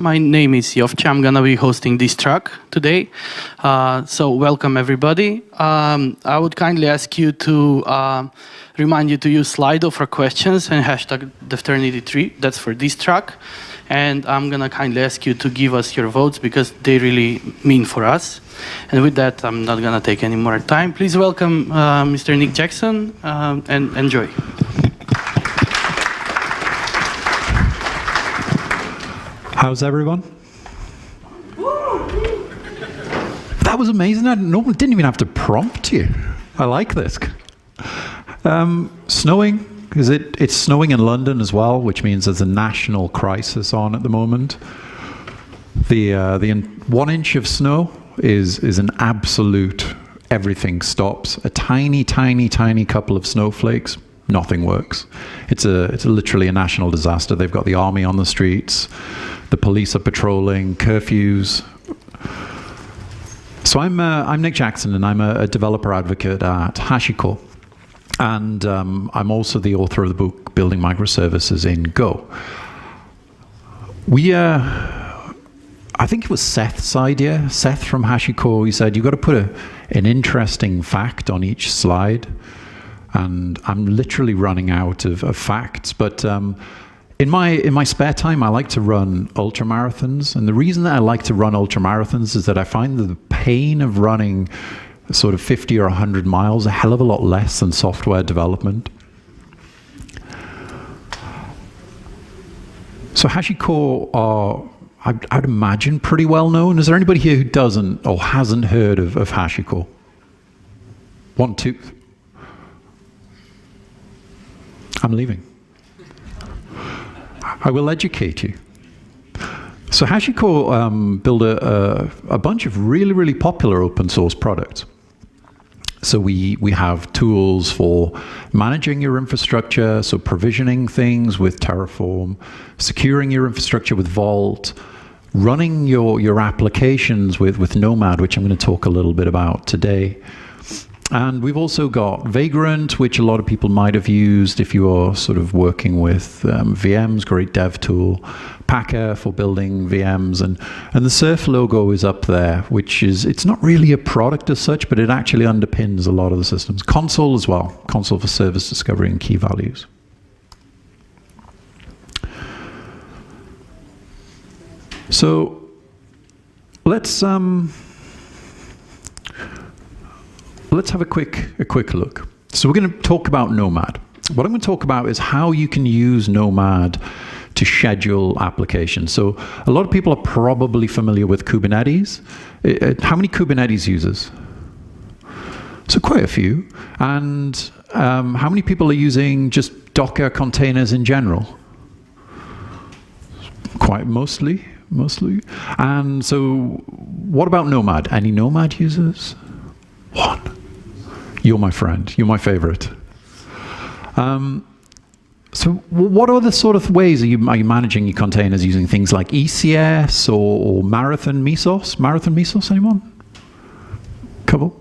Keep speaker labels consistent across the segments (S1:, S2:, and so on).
S1: My name is Jovcha. I'm going to be hosting this track today. So welcome, everybody. I would kindly ask you to remind you to use Slido for questions and hashtag DevTernity3. That's for this track. And I'm going to kindly ask you to give us your votes because they really mean for us. And with that, I'm not going to take any more time. Please welcome Mr. Nick Jackson and enjoy.
S2: How's everyone? That was amazing. Didn't even have to prompt you. I like this. Snowing. It's snowing in London as well, which means there's a national crisis on at the moment. The 1 inch of snow is an absolute everything stops. A tiny couple of snowflakes, nothing works. It's literally a national disaster. They've got the army on the streets, the police are patrolling, curfews. So I'm Nick Jackson, and I'm a developer advocate at HashiCorp. And I'm also the author of the book, Building Microservices in Go. I think it was Seth's idea. Seth from HashiCorp, he said, you've got to put an interesting fact on each slide. And I'm literally running out of facts. But in my spare time, I like to run ultramarathons. And the reason that I like to run ultramarathons is that I find the pain of running sort of 50 or 100 miles a hell of a lot less than software development. So HashiCorp are, I'd imagine, pretty well known. Is there anybody here who doesn't or hasn't heard of HashiCorp? 1, 2. I'm leaving. I will educate you. So HashiCorp build a bunch of really popular open source products. So we have tools for managing your infrastructure, so provisioning things with Terraform, securing your infrastructure with Vault, running your applications with Nomad, which I'm going to talk a little bit about today. And we've also got Vagrant, which a lot of people might have used if you are sort of working with VMs, great dev tool. Packer for building VMs, and the Surf logo is up there, which is, it's not really a product as such, but it actually underpins a lot of the systems. Console as well, Console for service discovery and key values. So let's have a quick look. So we're going to talk about Nomad. What I'm going to talk about is how you can use Nomad to schedule applications. So a lot of people are probably familiar with Kubernetes. How many Kubernetes users? So quite a few. And how many people are using just Docker containers in general? Quite mostly. And so what about Nomad? Any Nomad users? 1. You're my friend. You're my favorite. So what are the sort of ways are you managing your containers using things like ECS or Marathon Mesos? Marathon Mesos, anyone? Couple?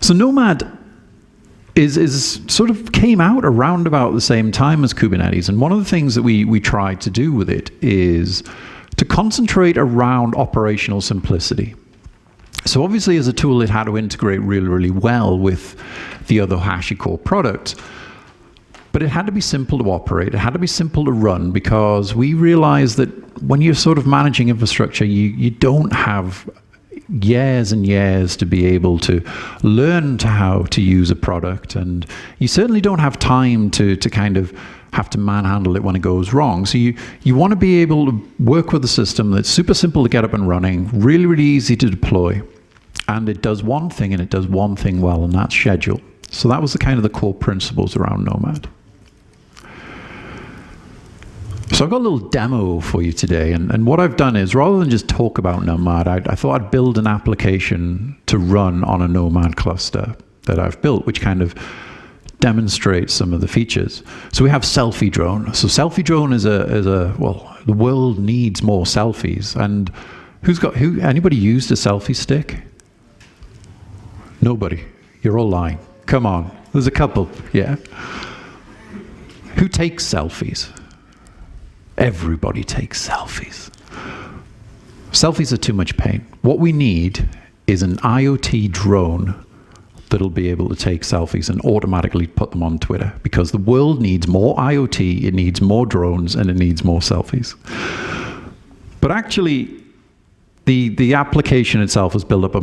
S2: So Nomad is sort of came out around about the same time as Kubernetes. And one of the things that we tried to do with it is to concentrate around operational simplicity. So obviously as a tool, it had to integrate really well with the other HashiCorp products. But it had to be simple to operate. It had to be simple to run because we realized that when you're sort of managing infrastructure, you don't have years and years to be able to learn how to use a product. And you certainly don't have time to kind of have to manhandle it when it goes wrong. So you want to be able to work with a system that's super simple to get up and running, really easy to deploy. And it does one thing, and it does one thing well, and that's schedule. So that was the kind of the core principles around Nomad. So I've got a little demo for you today, and what I've done is, rather than just talk about Nomad, I thought I'd build an application to run on a Nomad cluster that I've built, which kind of demonstrates some of the features. So we have Selfie Drone. So Selfie Drone is well, the world needs more selfies. And anybody used a selfie stick? Nobody. You're all lying. Come on. There's a couple, yeah. Who takes selfies? Everybody takes selfies. selfies are too much pain. What we need is an IoT drone that'll be able to take selfies and automatically put them on Twitter, because the world needs more IoT, it needs more drones, and it needs more selfies. But actually, the application itself has built up a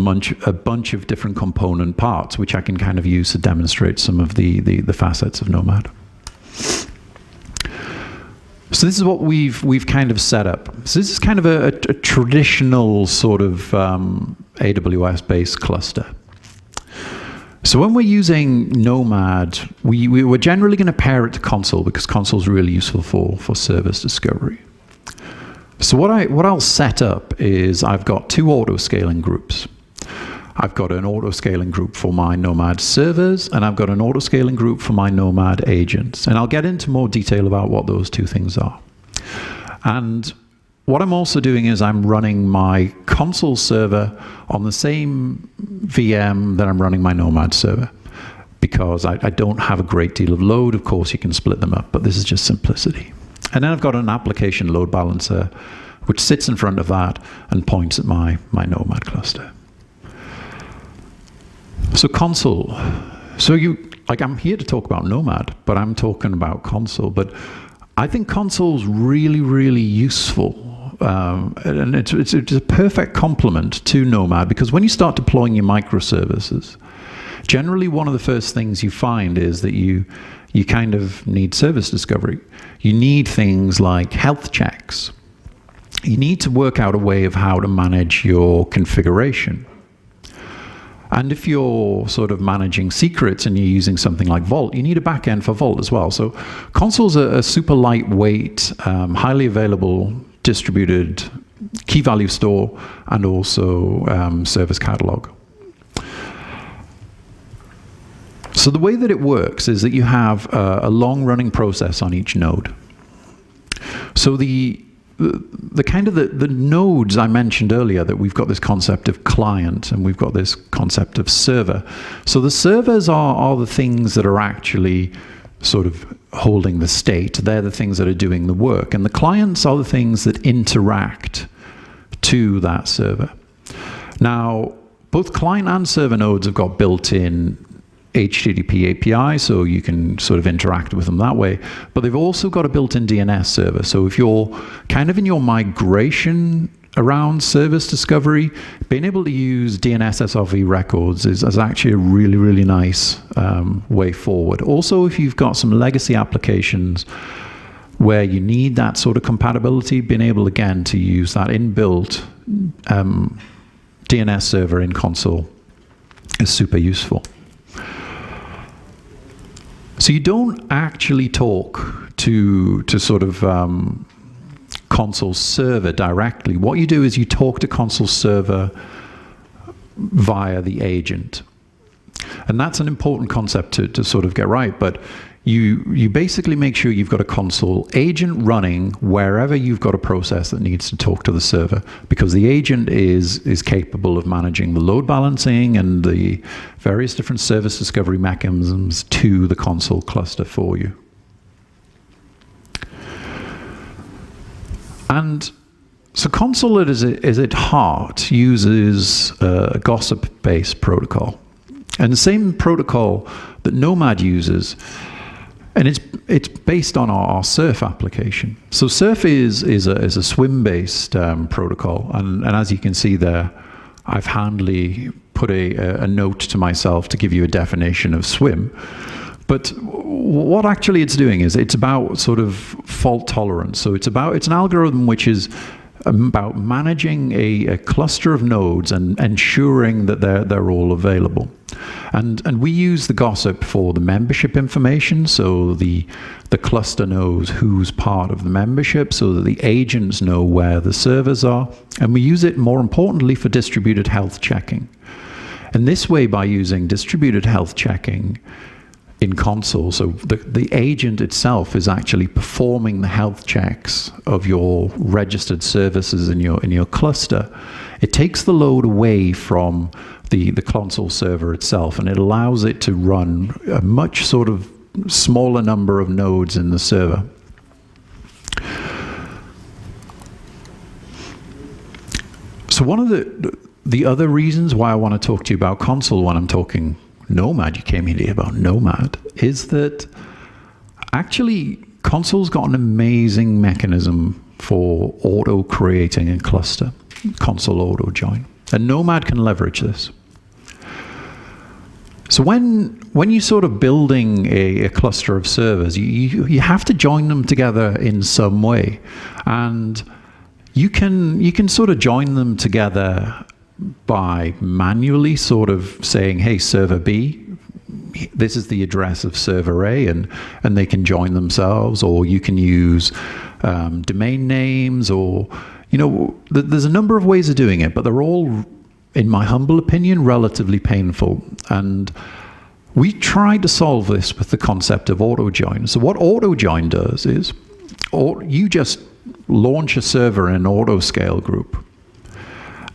S2: bunch of different component parts, which I can kind of use to demonstrate some of the facets of Nomad. So this is what we've kind of set up. So this is kind of a traditional sort of AWS-based cluster. So when we're using Nomad, we're generally going to pair it to Consul, because Consul is really useful for service discovery. So what I'll set up is I've got two auto-scaling groups. I've got an auto-scaling group for my Nomad servers, and I've got an auto-scaling group for my Nomad agents. And I'll get into more detail about what those two things are. And what I'm also doing is I'm running my Consul server on the same VM that I'm running my Nomad server, because I don't have a great deal of load. Of course, you can split them up, but this is just simplicity. And then I've got an application load balancer, which sits in front of that and points at my Nomad cluster. So Consul. So I'm here to talk about Nomad, but I'm talking about Consul. But I think Consul's really, really useful. And it's a perfect complement to Nomad, because when you start deploying your microservices, generally one of the first things you find is that you kind of need service discovery. You need things like health checks. You need to work out a way of how to manage your configuration. And if you're sort of managing secrets and you're using something like Vault, you need a backend for Vault as well. So Consul's a super lightweight, highly available, distributed key value store, and also service catalog. So the way that it works is that you have a long-running process on each node. So the kind of the nodes I mentioned earlier, that we've got this concept of client and we've got this concept of server. So the servers are the things that are actually sort of holding the state. They're the things that are doing the work. And the clients are the things that interact to that server. Now, both client and server nodes have got built-in HTTP API, so you can sort of interact with them that way. But they've also got a built-in DNS server. So if you're kind of in your migration around service discovery, being able to use DNS SRV records is actually a really, really nice way forward. Also, if you've got some legacy applications where you need that sort of compatibility, being able, again, to use that inbuilt DNS server in Consul is super useful. So you don't actually talk to sort of Consul server directly. What you do is you talk to Consul server via the agent. And that's an important concept to sort of get right. But you basically make sure you've got a Consul agent running wherever you've got a process that needs to talk to the server, because the agent is capable of managing the load balancing and the various different service discovery mechanisms to the Consul cluster for you. And so Consul is at heart uses a gossip-based protocol. And the same protocol that Nomad uses, and it's based on our Surf application. So Surf is a swim-based protocol, and as you can see there, I've handily put a note to myself to give you a definition of swim. But what actually it's doing is it's about sort of fault tolerance. So it's an algorithm which is about managing a cluster of nodes and ensuring that they're all available. And we use the gossip for the membership information, so the cluster knows who's part of the membership, so that the agents know where the servers are. And we use it, more importantly, for distributed health checking. And this way, by using distributed health checking in Consul, so the agent itself is actually performing the health checks of your registered services in your cluster. It takes the load away from the Consul server itself, and it allows it to run a much sort of smaller number of nodes in the server. So one of the other reasons why I want to talk to you about console when I'm talking Nomad, you came here about Nomad, is that actually console's got an amazing mechanism for auto creating a cluster, console auto join. And Nomad can leverage this. So when you're sort of building a cluster of servers, you have to join them together in some way. And you can sort of join them together by manually sort of saying, hey, server B, this is the address of server A, and they can join themselves, or you can use domain names, or, there's a number of ways of doing it, but they're all, in my humble opinion, relatively painful. And we tried to solve this with the concept of auto join. So what auto join does is, you just launch a server in an auto scale group,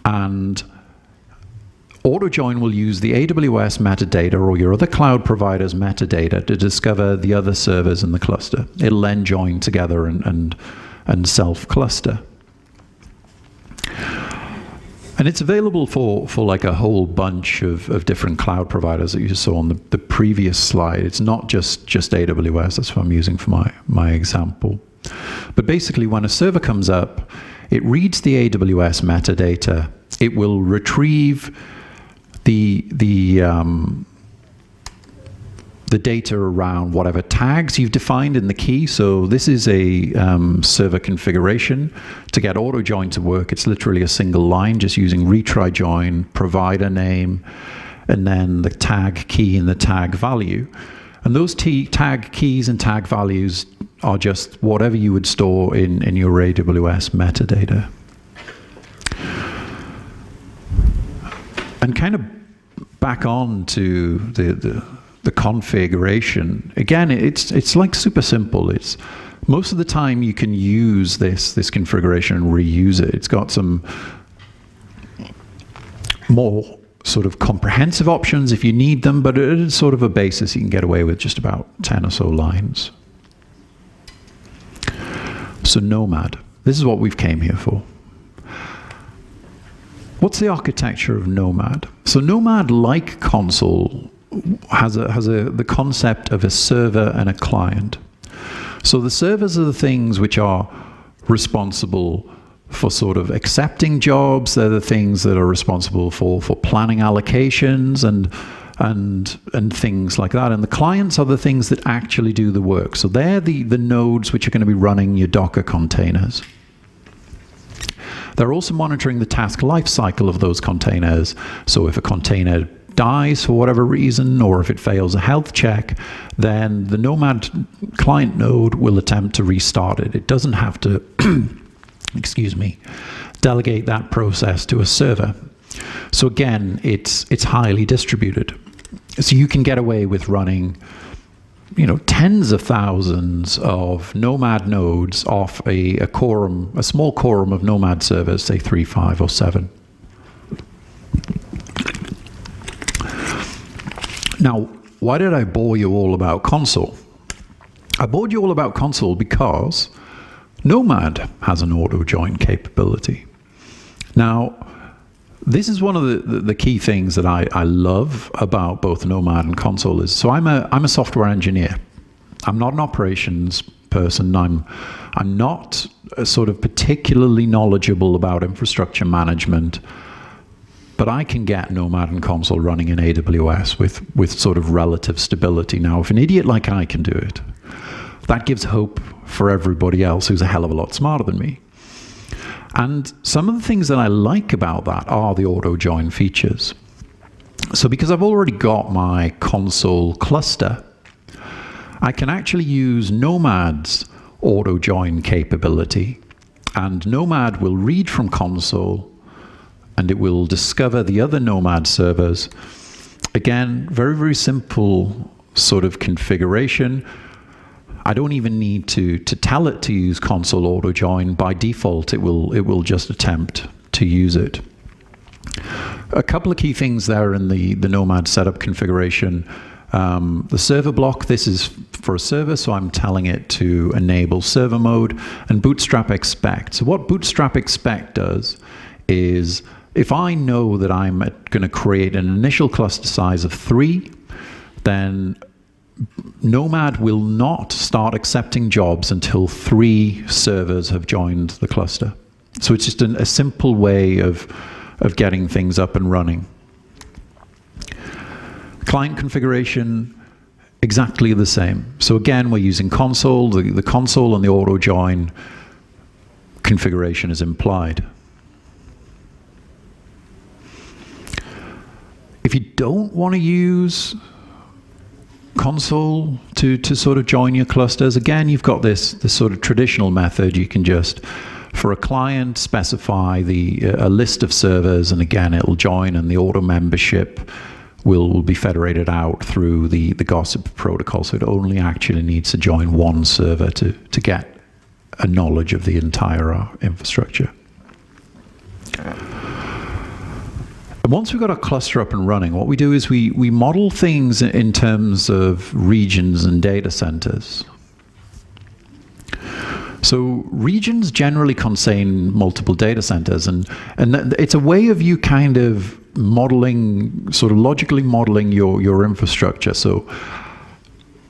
S2: and AutoJoin will use the AWS metadata or your other cloud provider's metadata to discover the other servers in the cluster. It'll then join together and self-cluster. And it's available for like a whole bunch of different cloud providers that you saw on the previous slide. It's not just AWS. That's what I'm using for my example. But basically, when a server comes up, it reads the AWS metadata. It will retrieve the data around whatever tags you've defined in the key. So this is a server configuration. To get auto join to work, it's literally a single line, just using retry join, provider name, and then the tag key and the tag value. And those tag keys and tag values are just whatever you would store in your AWS metadata. And kind of back on to the configuration. Again, it's like super simple. It's most of the time you can use this configuration and reuse it. It's got some more sort of comprehensive options if you need them, but it is sort of a basis you can get away with just about 10 or so lines. So Nomad, this is what we've came here for. What's the architecture of Nomad? So Nomad, like console, has the concept of a server and a client. So the servers are the things which are responsible for sort of accepting jobs. They're the things that are responsible for planning allocations and things like that. And the clients are the things that actually do the work. So they're the nodes which are going to be running your Docker containers. They're also monitoring the task lifecycle of those containers. So if a container dies for whatever reason, or if it fails a health check, then the Nomad client node will attempt to restart it. It doesn't have to, delegate that process to a server. So again, it's highly distributed. So you can get away with running, tens of thousands of Nomad nodes off a small quorum of Nomad servers, say 3, 5, or 7. Now, why did I bore you all about console? I bored you all about console because Nomad has an auto join capability. Now, this is one of the key things that I love about both Nomad and console is, so I'm a software engineer. I'm not an operations person. I'm not sort of particularly knowledgeable about infrastructure management, but I can get Nomad and console running in AWS with sort of relative stability. Now, if an idiot like I can do it, that gives hope for everybody else who's a hell of a lot smarter than me. And some of the things that I like about that are the auto join features. So because I've already got my console cluster, I can actually use Nomad's auto join capability, and Nomad will read from console and it will discover the other Nomad servers. Again, very, very simple sort of configuration. I don't even need to tell it to use console auto join. By default, it will just attempt to use it. A couple of key things there in the Nomad setup configuration. The server block, this is for a server, so I'm telling it to enable server mode, and Bootstrap expect. So what Bootstrap expect does is if I know that I'm going to create an initial cluster size of 3, then Nomad will not start accepting jobs until 3 servers have joined the cluster. So it's just a simple way of getting things up and running. Client configuration, exactly the same. So again, we're using console. The console and the auto join configuration is implied. If you don't want to use console to sort of join your clusters, again, you've got this sort of traditional method. You can just, for a client, specify a list of servers, and again, it'll join, and the auto membership will be federated out through the gossip protocol. So it only actually needs to join one server to get a knowledge of the entire infrastructure. And once we've got our cluster up and running, what we do is we model things in terms of regions and data centers. So regions generally contain multiple data centers, and it's a way of you kind of modeling, sort of logically modeling your infrastructure. So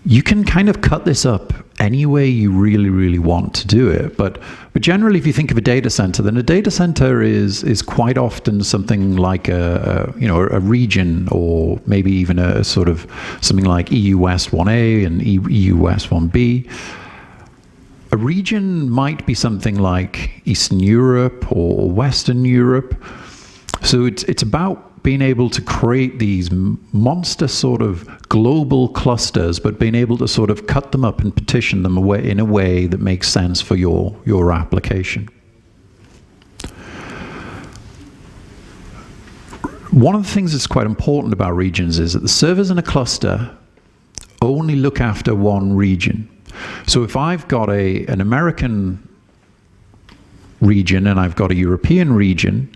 S2: you can kind of cut this up any way you really, really want to do it. But generally, if you think of a data center, then a data center is quite often something like a region, or maybe even a sort of something like EU West 1A and EU West 1B. A region might be something like Eastern Europe or Western Europe. So it's about being able to create these monster sort of global clusters, but being able to sort of cut them up and partition them away in a way that makes sense for your application. One of the things that's quite important about regions is that the servers in a cluster only look after one region. So if I've got an American region and I've got a European region,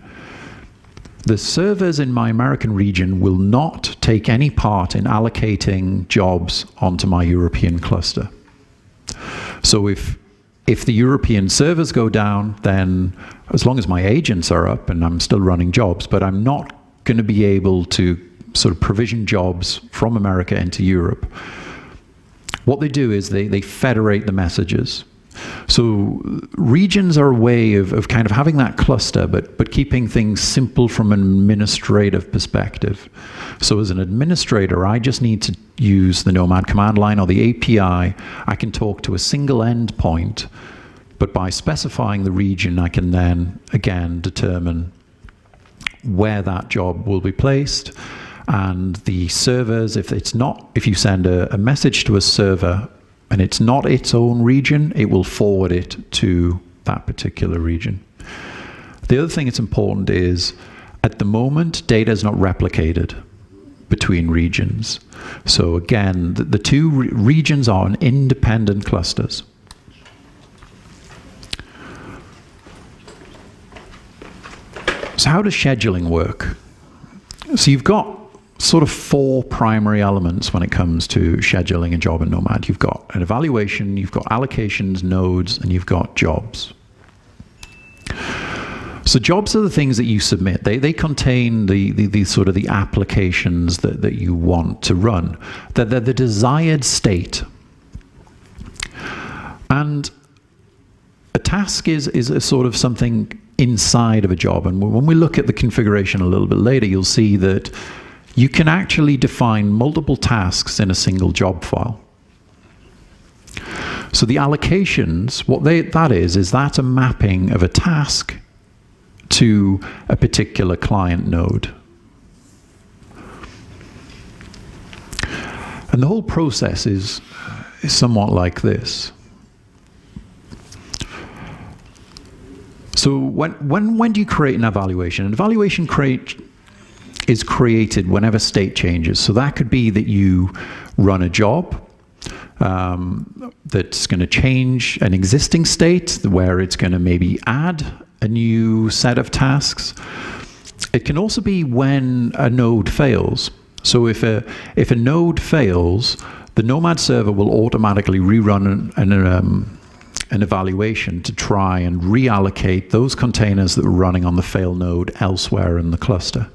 S2: the servers in my American region will not take any part in allocating jobs onto my European cluster. So if the European servers go down, then as long as my agents are up and I'm still running jobs, but I'm not going to be able to sort of provision jobs from America into Europe. What they do is they federate the messages. So regions are a way of kind of having that cluster, but keeping things simple from an administrative perspective. So as an administrator, I just need to use the Nomad command line or the API. I can talk to a single endpoint, but by specifying the region, I can then, again, determine where that job will be placed. And the servers, if you send a message to a server, and it's not its own region, it will forward it to that particular region. The other thing that's important is, at the moment, data is not replicated between regions. So again, the two regions are independent clusters. So how does scheduling work? So you've got sort of 4 primary elements when it comes to scheduling a job in Nomad. You've got an evaluation, you've got allocations, nodes, and you've got jobs. So jobs are the things that you submit. They contain the sort of the applications that you want to run. They're the desired state. And a task is a sort of something inside of a job. And when we look at the configuration a little bit later, you'll see that you can actually define multiple tasks in a single job file. So the allocations, that's a mapping of a task to a particular client node. And the whole process is somewhat like this. So when do you create an evaluation? An evaluation is created whenever state changes. So that could be that you run a job that's going to change an existing state, where it's going to maybe add a new set of tasks. It can also be when a node fails. So if a node fails, the Nomad server will automatically rerun an evaluation to try and reallocate those containers that were running on the fail node elsewhere in the cluster.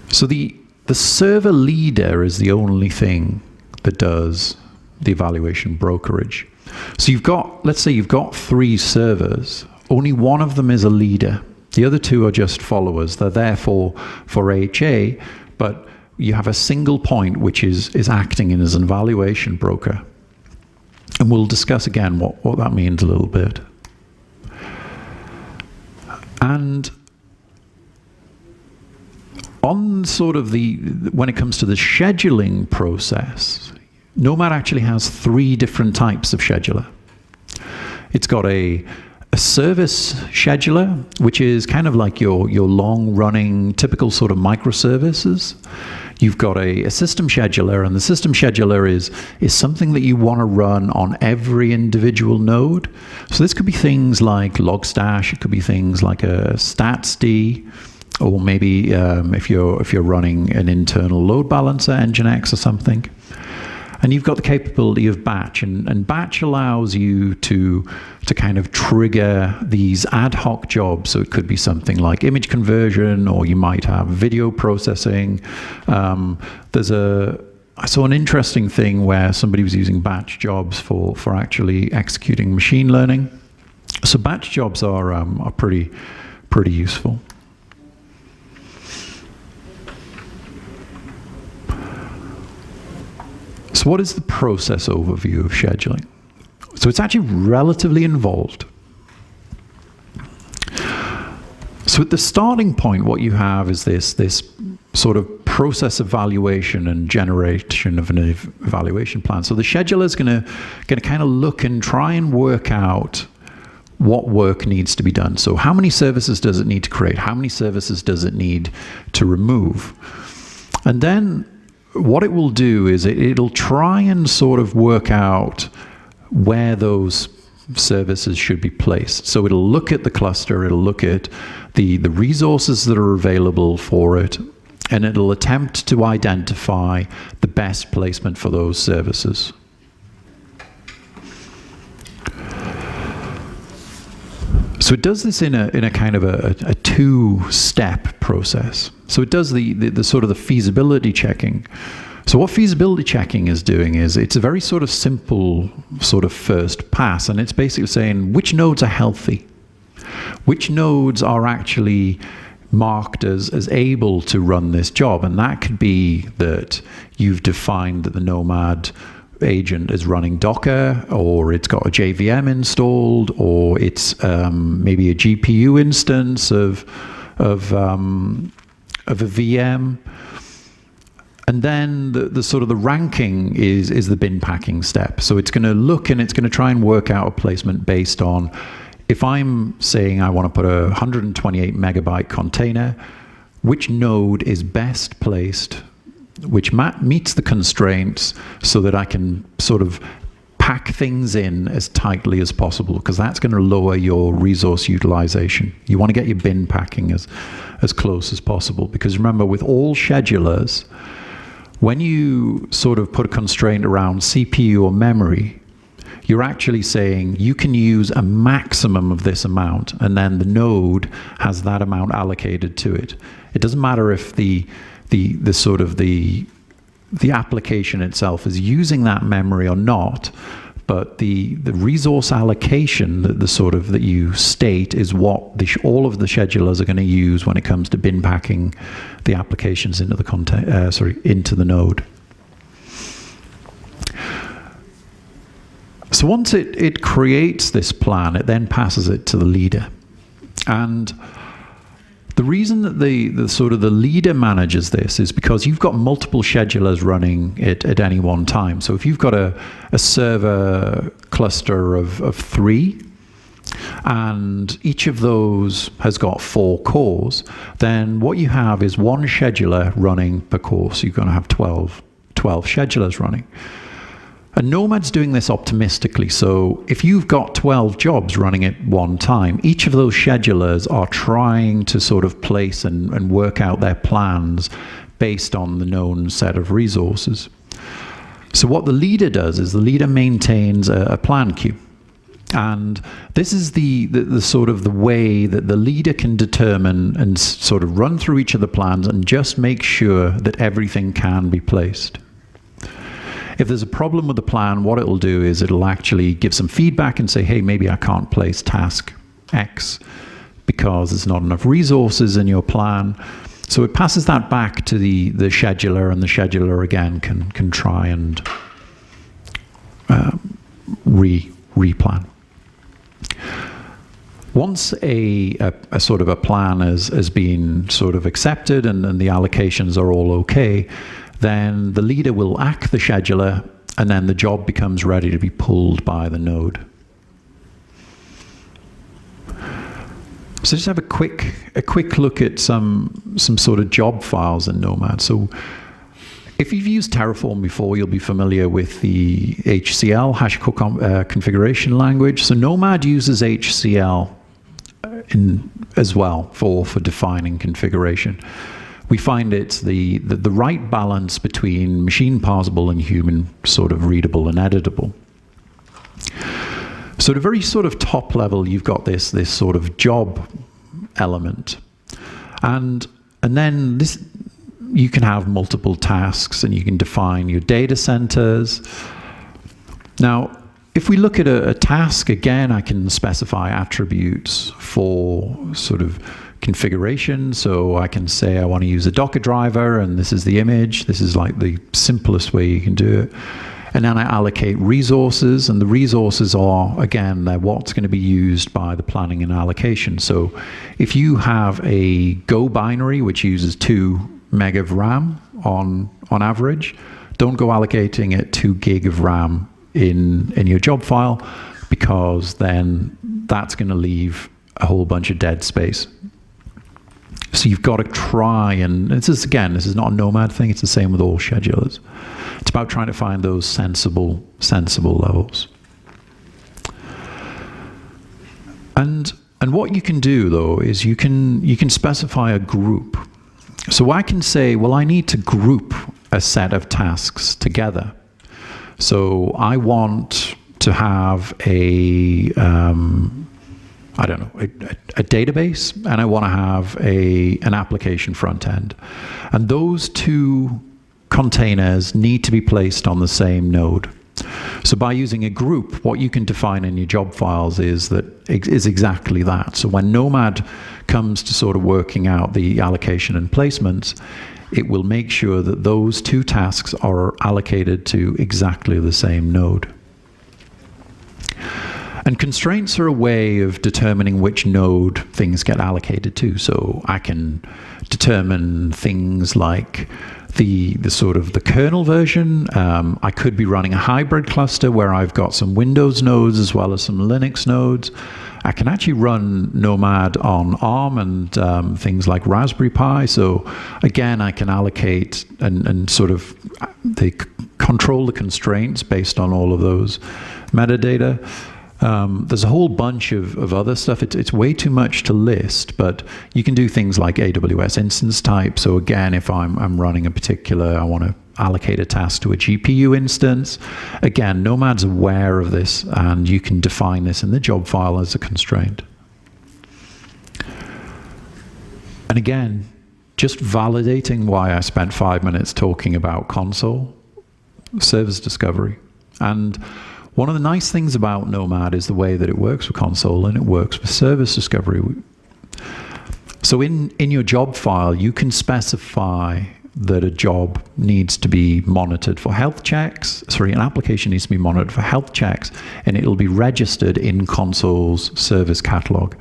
S2: So the server leader is the only thing that does the evaluation brokerage. So you've got, let's say you've got 3 servers, only one of them is a leader. The other 2 are just followers. They're there for HA, but you have a single point which is acting as an evaluation broker. And we'll discuss again what that means a little bit. And on sort of when it comes to the scheduling process, Nomad actually has 3 different types of scheduler. It's got a service scheduler, which is kind of like your long-running, typical sort of microservices. You've got a system scheduler, and the system scheduler is something that you want to run on every individual node. So this could be things like Logstash, it could be things like a statsd, or maybe if you're running an internal load balancer, Nginx or something. And you've got the capability of batch, and batch allows you to kind of trigger these ad hoc jobs. So it could be something like image conversion, or you might have video processing. I saw an interesting thing where somebody was using batch jobs for actually executing machine learning. So batch jobs are pretty useful. So what is the process overview of scheduling? So it's actually relatively involved. So at the starting point, what you have is this sort of process evaluation and generation of an evaluation plan. So the scheduler is going to kind of look and try and work out what work needs to be done. So how many services does it need to create? How many services does it need to remove? And then what it will do is it'll try and sort of work out where those services should be placed. So it'll look at the cluster, it'll look at the resources that are available for it, and it'll attempt to identify the best placement for those services. So it does this in a kind of a 2-step process. So it does the sort of the feasibility checking. So what feasibility checking is doing is it's a very sort of simple sort of first pass, and it's basically saying which nodes are healthy, which nodes are actually marked as able to run this job. And that could be that you've defined that the Nomad agent is running Docker, or it's got a JVM installed, or it's maybe a GPU instance of a VM. And then the sort of the ranking is the bin packing step. So it's going to look and it's going to try and work out a placement based on, if I'm saying I want to put a 128 megabyte container, which node is best placed, which meets the constraints, so that I can sort of pack things in as tightly as possible, because that's going to lower your resource utilization. You want to get your bin packing as close as possible, because remember, with all schedulers, when you sort of put a constraint around CPU or memory, you're actually saying you can use a maximum of this amount, and then the node has that amount allocated to it. It doesn't matter if the sort of the application itself is using that memory or not, but the resource allocation that you state is what all of the schedulers are going to use when it comes to bin packing the applications into the into the node. So once it creates this plan, it then passes it to the leader. And the reason that the sort of the leader manages this is because you've got multiple schedulers running it at any one time. So if you've got a server cluster of 3, and each of those has got 4 cores, then what you have is 1 scheduler running per core. So you're going to have 12 schedulers running. And Nomad's doing this optimistically. So if you've got 12 jobs running at one time, each of those schedulers are trying to sort of place and work out their plans based on the known set of resources. So what the leader does is the leader maintains a plan queue. And this is the sort of the way that the leader can determine and sort of run through each of the plans and just make sure that everything can be placed. If there's a problem with the plan, what it'll do is it'll actually give some feedback and say, hey, maybe I can't place task X because there's not enough resources in your plan. So it passes that back to the scheduler, and the scheduler again can try and replan. Once a sort of a plan has been sort of accepted and the allocations are all okay, then the leader will act the scheduler, and then the job becomes ready to be pulled by the node. So just have a quick look at some sort of job files in Nomad. So if you've used Terraform before, you'll be familiar with the HCL, HashiCorp configuration language. So Nomad uses HCL as well for defining configuration. We find it's the right balance between machine parsable and human sort of readable and editable. So at a very sort of top level, you've got this sort of job element, and then this, you can have multiple tasks, and you can define your data centers. Now, if we look at a task, again, I can specify attributes for sort of configuration. So I can say I want to use a Docker driver, and this is the image. This is like the simplest way you can do it. And then I allocate resources, and the resources are, again, they're what's going to be used by the planning and allocation. So if you have a Go binary, which uses 2 meg of RAM on average, don't go allocating it 2 gig of RAM in your job file, because then that's going to leave a whole bunch of dead space. So you've got to try, and this is not a Nomad thing, it's the same with all schedulers. It's about trying to find those sensible levels. And what you can do, though, is you can specify a group. So I can say, well, I need to group a set of tasks together. So I want to have a database, and I want to have an application front end. And those two containers need to be placed on the same node. So by using a group, what you can define in your job files is exactly that. So when Nomad comes to sort of working out the allocation and placements, it will make sure that those two tasks are allocated to exactly the same node. And constraints are a way of determining which node things get allocated to. So I can determine things like the sort of the kernel version. I could be running a hybrid cluster where I've got some Windows nodes as well as some Linux nodes. I can actually run Nomad on ARM and things like Raspberry Pi. So again, I can allocate and sort of control the constraints based on all of those metadata. There's a whole bunch of other stuff. It's way too much to list, but you can do things like Aws Instance Type. So again, if I'm running a particular, I want to allocate a task to a GPU instance. Again, Nomad's aware of this, and you can define this in the job file as a constraint. And again, just validating why I spent 5 minutes talking about console, service discovery. And one of the nice things about Nomad is the way that it works with console and it works with service discovery. So in your job file, you can specify that a job needs to be monitored for health checks. An application needs to be monitored for health checks, and it'll be registered in console's service catalog.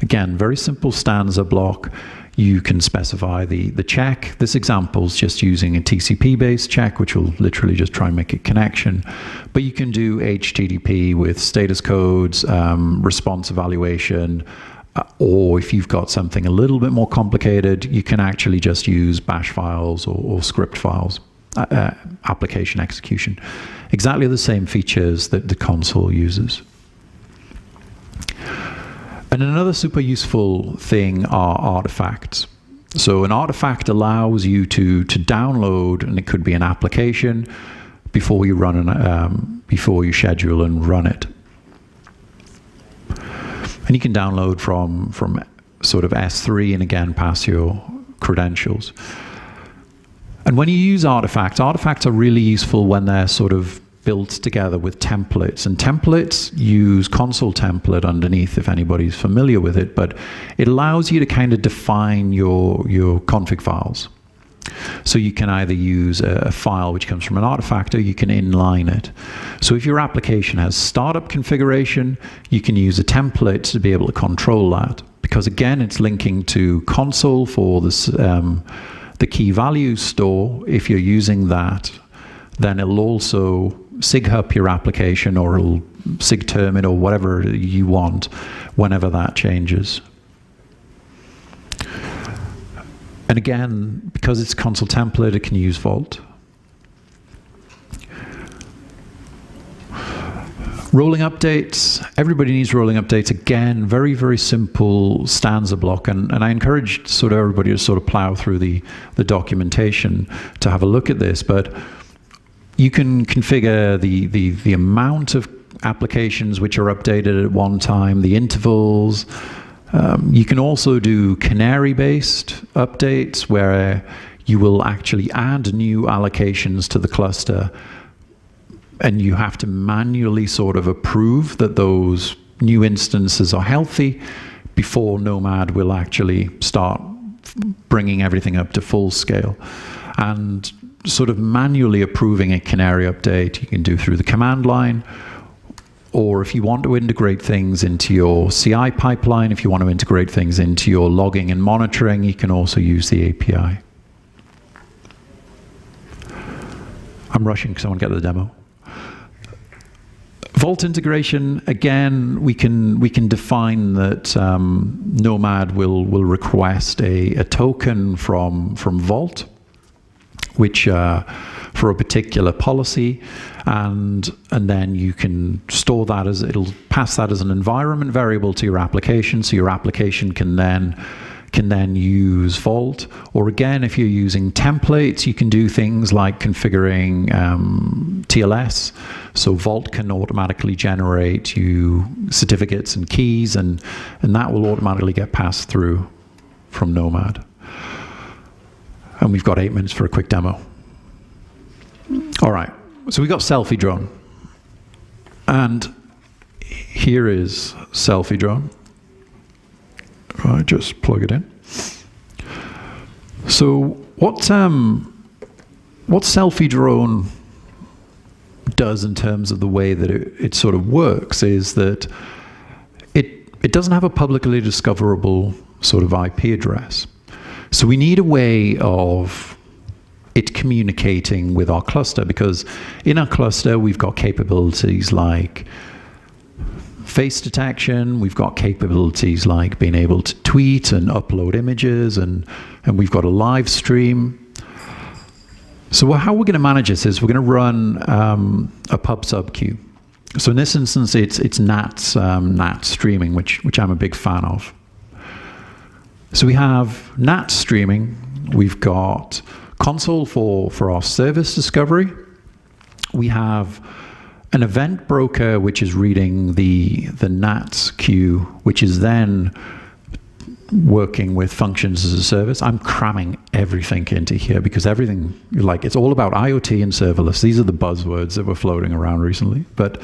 S2: Again, very simple stanza block. You can specify the check. This example is just using a TCP-based check, which will literally just try and make a connection. But you can do HTTP with status codes, response evaluation, or if you've got something a little bit more complicated, you can actually just use bash files or script files, application execution. Exactly the same features that the console uses. And another super useful thing are artifacts. So an artifact allows you to download, and it could be an application, before you before you schedule and run it. And you can download from sort of S3 and again pass your credentials. And when you use artifacts are really useful when they're sort of built together with templates. And templates use console template underneath, if anybody's familiar with it, but it allows you to kind of define your config files. So you can either use a file which comes from an artifact, or you can inline it. So if your application has startup configuration, you can use a template to be able to control that. Because again, it's linking to console for this, the key values store. If you're using that, then it'll also sig up your application, or it'll sig term it, or whatever you want whenever that changes. And again, because it's console template, it can use Vault. Rolling updates. Everybody needs rolling updates. Again, very, very simple stanza block. And I encourage sort of everybody to sort of plow through the documentation to have a look at this. But you can configure the amount of applications which are updated at one time, the intervals. You can also do canary-based updates where you will actually add new allocations to the cluster, and you have to manually sort of approve that those new instances are healthy before Nomad will actually start bringing everything up to full scale. And sort of manually approving a canary update you can do through the command line. Or if you want to integrate things into your CI pipeline, if you want to integrate things into your logging and monitoring, you can also use the API. I'm rushing because I want to get to the demo. Vault integration, again, we can define that Nomad will request a token from Vault, which for a particular policy, and then you can store that as, it'll pass that as an environment variable to your application, so your application can then use Vault. Or again, if you're using templates, you can do things like configuring TLS, so Vault can automatically generate you certificates and keys, and that will automatically get passed through from Nomad. And we've got 8 minutes for a quick demo. All right, so we got selfie drone. And here is selfie drone. I just plug it in. So what selfie drone does in terms of the way that it sort of works is that it doesn't have a publicly discoverable sort of IP address. So we need a way of it communicating with our cluster, because in our cluster we've got capabilities like face detection, we've got capabilities like being able to tweet and upload images, and we've got a live stream. So how we're going to manage this is we're going to run a pub sub queue. So in this instance, it's NAT streaming, which I'm a big fan of. So we have NAT streaming. We've got console for our service discovery. We have an event broker which is reading the NAT queue, which is then working with functions as a service. I'm cramming everything into here because everything, like, it's all about IoT and serverless. These are the buzzwords that were floating around recently. But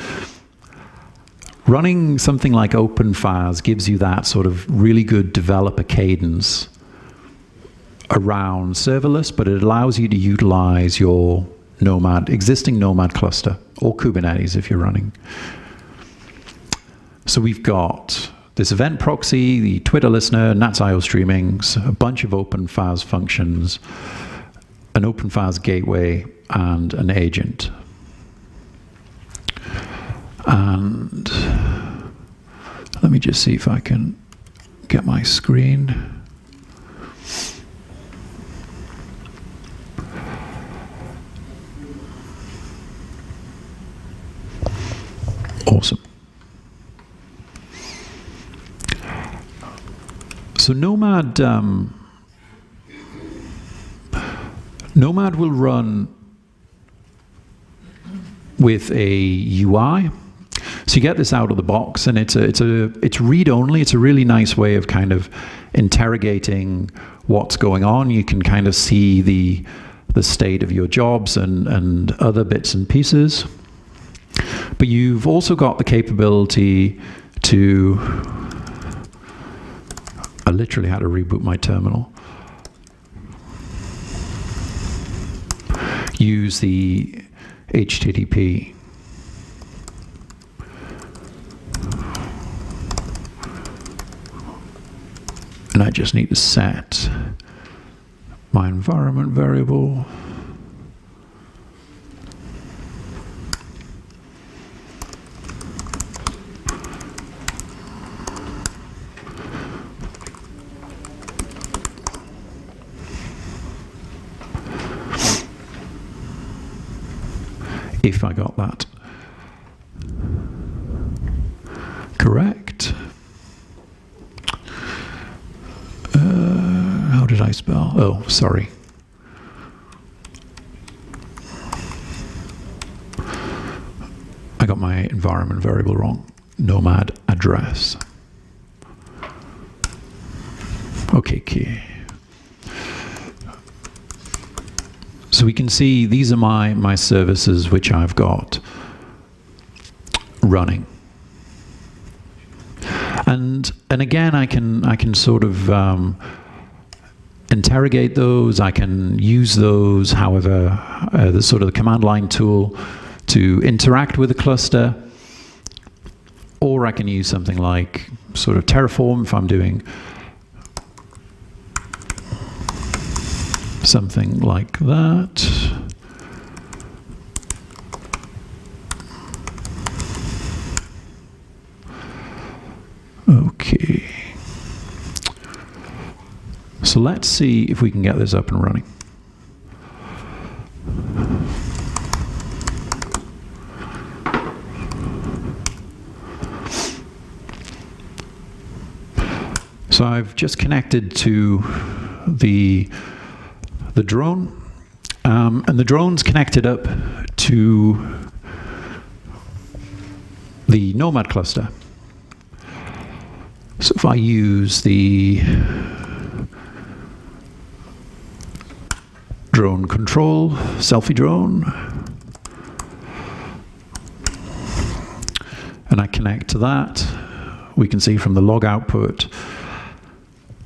S2: running something like OpenFAS gives you that sort of really good developer cadence around serverless, but it allows you to utilize your existing Nomad cluster, or Kubernetes if you're running. So we've got this event proxy, the Twitter listener, NATS IO streamings, a bunch of OpenFAS functions, an OpenFAS gateway, and an agent. And let me just see if I can get my screen. Awesome. So Nomad will run with a UI. So you get this out of the box, and it's read only. It's a really nice way of kind of interrogating what's going on. You can kind of see the state of your jobs and other bits and pieces. But you've also got the capability to, I literally had to reboot my terminal. Use the HTTP. And I just need to set my environment variable. If I got that correct. How did I spell? Oh, sorry. I got my environment variable wrong. Nomad address. Okay, key. So we can see these are my services which I've got running. And again, I can sort of interrogate those. I can use those, however, the sort of the command line tool to interact with the cluster. Or I can use something like sort of Terraform if I'm doing something like that. Okay. So let's see if we can get this up and running. So I've just connected to the drone, and the drone's connected up to the Nomad cluster. So if I use the drone control, selfie drone, and I connect to that, we can see from the log output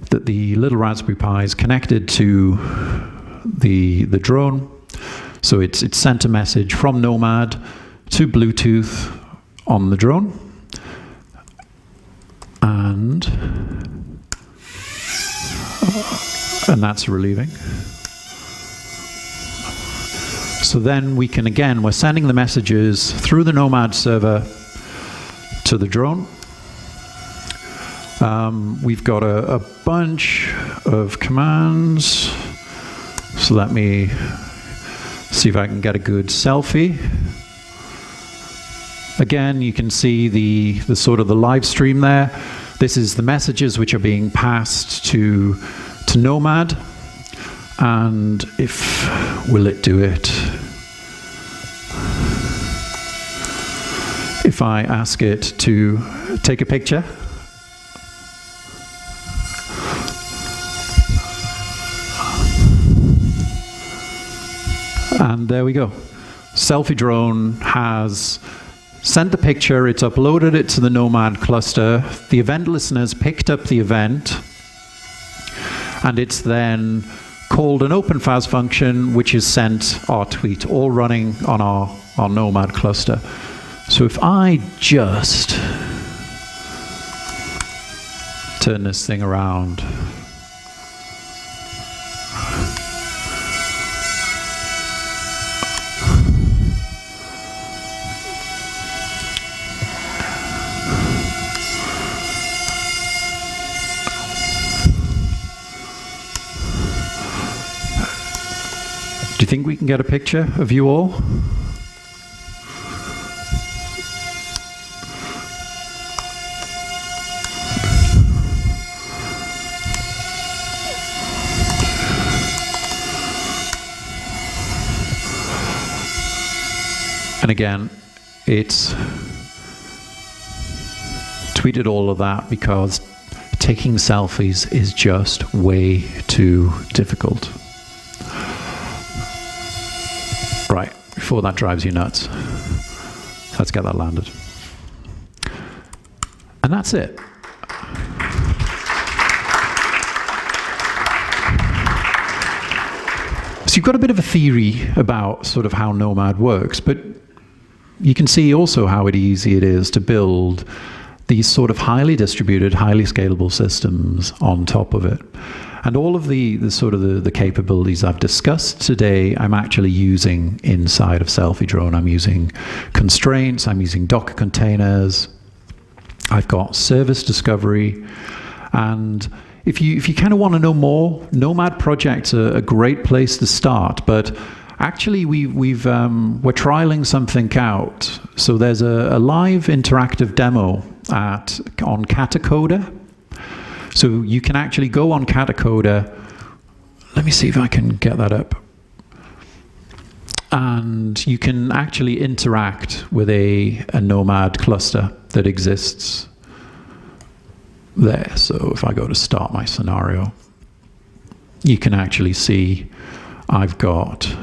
S2: that the little Raspberry Pi is connected to the drone. So it's sent a message from Nomad to Bluetooth on the drone. And that's relieving. So then we can, again, we're sending the messages through the Nomad server to the drone. We've got a bunch of commands. So let me see if I can get a good selfie. Again, you can see the sort of the live stream there. This is the messages which are being passed to Nomad. And will it do it? If I ask it to take a picture. And there we go. Selfie drone has sent the picture, it's uploaded it to the Nomad cluster, the event listeners picked up the event, and it's then called an OpenFaz function, which is sent our tweet, all running on our Nomad cluster. So if I just turn this thing around, do you think we can get a picture of you all? And And again, it's tweeted all of that because taking selfies is just way too difficult. Right, before that drives you nuts, let's get that landed. And that's it. So you've got a bit of a theory about sort of how Nomad works, but you can see also how easy it is to build these sort of highly distributed, highly scalable systems on top of it. And all of the sort of the capabilities I've discussed today, I'm actually using inside of Selfie Drone. I'm using constraints, I'm using Docker containers, I've got service discovery, and if you kind of want to know more, Nomad projects are a great place to start. But actually, we're trialing something out. So there's a live interactive demo on Catacoda. So you can actually go on Catacoda. Let me see if I can get that up. And you can actually interact with a Nomad cluster that exists there. So if I go to start my scenario, you can actually see I've got,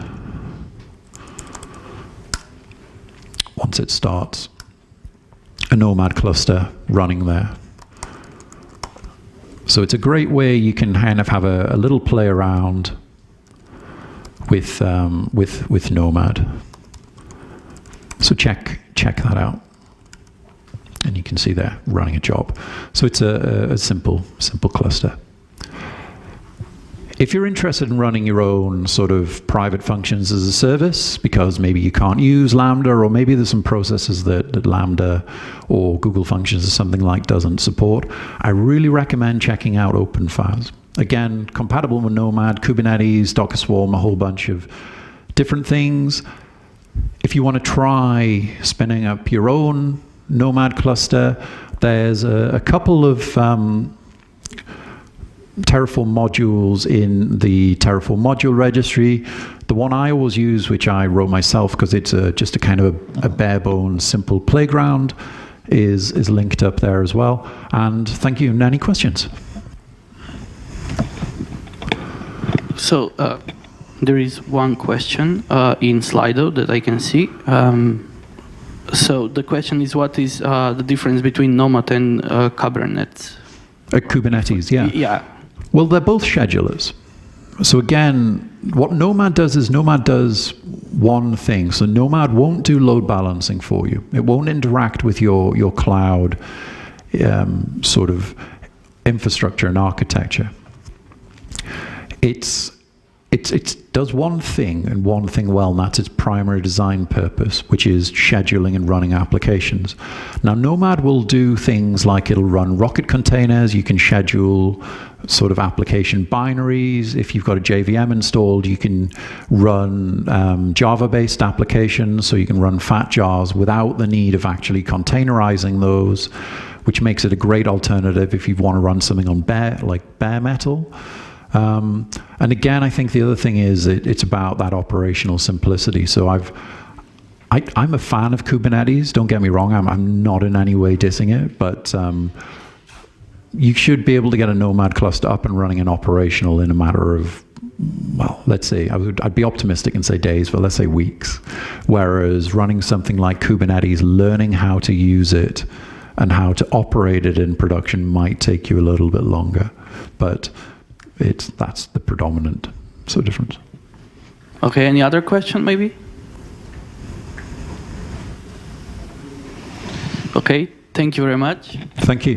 S2: once it starts, a Nomad cluster running there. So it's a great way you can kind of have a little play around with Nomad. So check that out. And you can see there running a job. So it's a simple cluster. If you're interested in running your own sort of private functions as a service, because maybe you can't use Lambda, or maybe there's some processes that Lambda or Google Functions or something like doesn't support, I really recommend checking out OpenFAS. Again, compatible with Nomad, Kubernetes, Docker Swarm, a whole bunch of different things. If you want to try spinning up your own Nomad cluster, there's a couple of Terraform modules in the Terraform module registry. The one I always use, which I wrote myself because it's just a kind of a bare bones simple playground, is linked up there as well. And thank you. Any questions?
S1: So there is one question in Slido that I can see. So the question is, what is the difference between Nomad and Kubernetes?
S2: Kubernetes, yeah.
S1: Yeah.
S2: Well, they're both schedulers. So again, what Nomad does is Nomad does one thing. So Nomad won't do load balancing for you. It won't interact with your cloud sort of infrastructure and architecture. It does one thing, and one thing well, and that's its primary design purpose, which is scheduling and running applications. Now, Nomad will do things like it'll run Rocket containers. You can schedule sort of application binaries. If you've got a JVM installed, you can run Java-based applications, so you can run fat jars without the need of actually containerizing those, which makes it a great alternative if you want to run something on bare metal. And again, I think the other thing is it's about that operational simplicity. So I'm a fan of Kubernetes. Don't get me wrong. I'm not in any way dissing it, but you should be able to get a Nomad cluster up and running and operational in a matter of, well, let's say, I'd be optimistic and say days, but let's say weeks. Whereas running something like Kubernetes, learning how to use it and how to operate it in production might take you a little bit longer. But that's the predominant sort of difference.
S1: Okay, any other question maybe? Okay, thank you very much.
S2: Thank you.